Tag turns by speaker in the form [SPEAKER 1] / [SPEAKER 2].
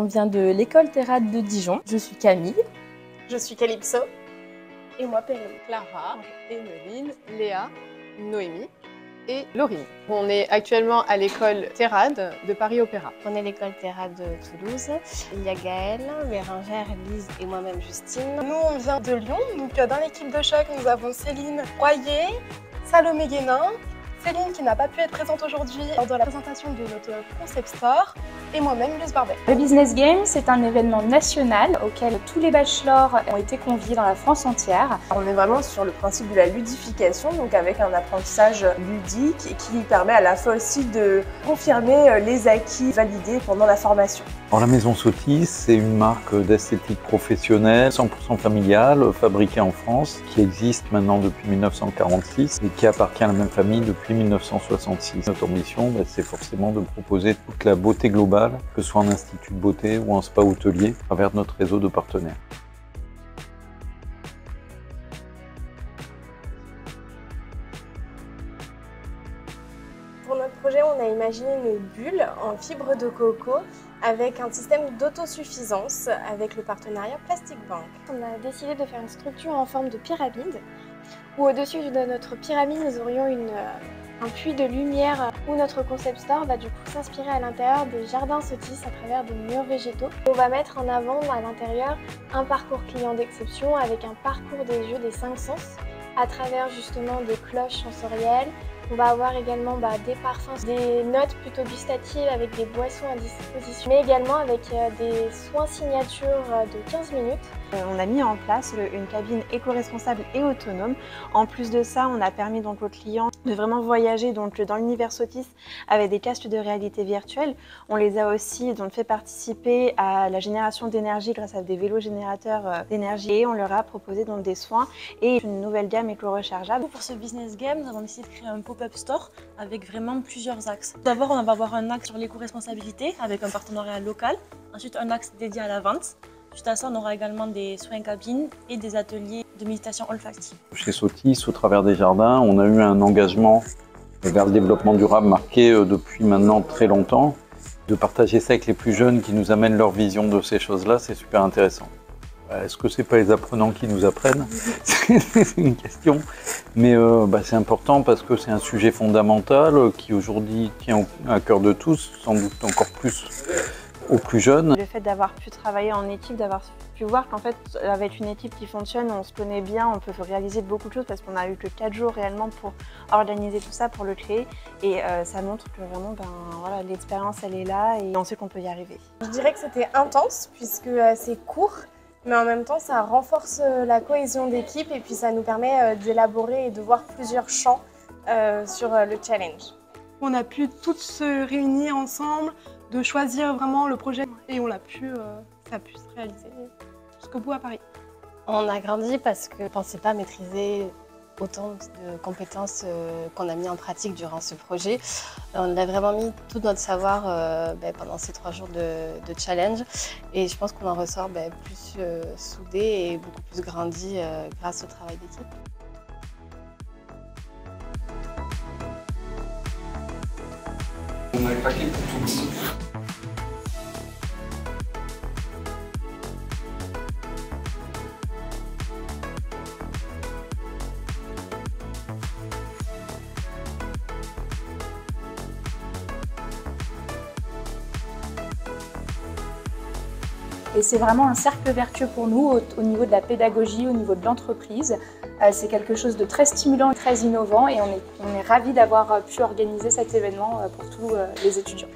[SPEAKER 1] vient de l'école Théâtre de Dijon. Je suis Camille.
[SPEAKER 2] Je suis Calypso.
[SPEAKER 3] Et moi, Perrine.
[SPEAKER 4] Clara, Emeline, Léa, Noémie et Laurine. On est actuellement à l'école Théâtre de Paris Opéra.
[SPEAKER 3] On est l'école Théâtre de Toulouse. Il y a Gaëlle, Bérangère, Lise et moi-même Justine.
[SPEAKER 2] Nous, on vient de Lyon. Donc, dans l'équipe de choc, nous avons Céline Royer, Salomé Guénin, Céline qui n'a pas pu être présente aujourd'hui lors de la présentation de notre concept store, et moi-même, Luce Barbet.
[SPEAKER 1] Le Business Game, c'est un événement national auquel tous les bachelors ont été conviés dans la France entière.
[SPEAKER 5] On est vraiment sur le principe de la ludification, donc avec un apprentissage ludique qui permet à la fois aussi de confirmer les acquis validés pendant la formation.
[SPEAKER 6] Alors, la Maison Sotis, c'est une marque d'esthétique professionnelle, 100% familiale, fabriquée en France, qui existe maintenant depuis 1946 et qui appartient à la même famille depuis 1966. Notre ambition, c'est forcément de proposer toute la beauté globale, que ce soit en institut de beauté ou en spa hôtelier, à travers notre réseau de partenaires.
[SPEAKER 2] Pour notre projet, on a imaginé une bulle en fibre de coco avec un système d'autosuffisance avec le partenariat Plastic Bank.
[SPEAKER 7] On a décidé de faire une structure en forme de pyramide où au-dessus de notre pyramide, nous aurions un puits de lumière où notre concept store va du coup s'inspirer à l'intérieur des jardins Sotis à travers des murs végétaux. On va mettre en avant à l'intérieur un parcours client d'exception avec un parcours des yeux des 5 sens à travers justement des cloches sensorielles. On va avoir également des parfums, des notes plutôt gustatives avec des boissons à disposition, mais également avec des soins signatures de 15 minutes.
[SPEAKER 8] On a mis en place une cabine éco-responsable et autonome. En plus de ça, on a permis donc aux clients de vraiment voyager dans l'univers Sotis avec des casques de réalité virtuelle. On les a aussi fait participer à la génération d'énergie grâce à des vélos générateurs d'énergie et on leur a proposé donc des soins et une nouvelle gamme éco-rechargeable.
[SPEAKER 9] Pour ce business game, nous avons décidé de créer un pop-up store avec vraiment plusieurs axes. D'abord, on va avoir un axe sur l'éco-responsabilité avec un partenariat local. Ensuite, un axe dédié à la vente. Suite à ça, on aura également des soins cabines et des ateliers de méditation olfactive.
[SPEAKER 6] Chez Sotis, au travers des jardins, on a eu un engagement vers le développement durable marqué depuis maintenant très longtemps. De partager ça avec les plus jeunes qui nous amènent leur vision de ces choses-là, c'est super intéressant. Est-ce que c'est pas les apprenants qui nous apprennent? C'est une question. Mais c'est important parce que c'est un sujet fondamental qui aujourd'hui tient à cœur de tous, sans doute encore plus aux plus jeunes.
[SPEAKER 8] Le fait d'avoir pu travailler en équipe, d'avoir pu voir qu'en fait avec une équipe qui fonctionne, on se connaît bien, on peut réaliser beaucoup de choses parce qu'on a eu que 4 jours réellement pour organiser tout ça, pour le créer. Et ça montre que vraiment l'expérience elle est là et on sait qu'on peut y arriver.
[SPEAKER 2] Je dirais que c'était intense puisque c'est court. Mais en même temps, ça renforce la cohésion d'équipe et puis ça nous permet d'élaborer et de voir plusieurs champs sur le challenge.
[SPEAKER 10] On a pu toutes se réunir ensemble, de choisir vraiment le projet et ça a pu se réaliser jusqu'au bout à Paris.
[SPEAKER 3] On a grandi parce que je ne pensais pas maîtriser autant de compétences qu'on a mis en pratique durant ce projet. On a vraiment mis tout notre savoir pendant ces 3 jours de challenge et je pense qu'on en ressort plus soudé et beaucoup plus grandi grâce au travail d'équipe.
[SPEAKER 11] On a craqué pour tout le monde.
[SPEAKER 1] Et c'est vraiment un cercle vertueux pour nous au niveau de la pédagogie, au niveau de l'entreprise. C'est quelque chose de très stimulant et très innovant et on est ravis d'avoir pu organiser cet événement pour tous les étudiants.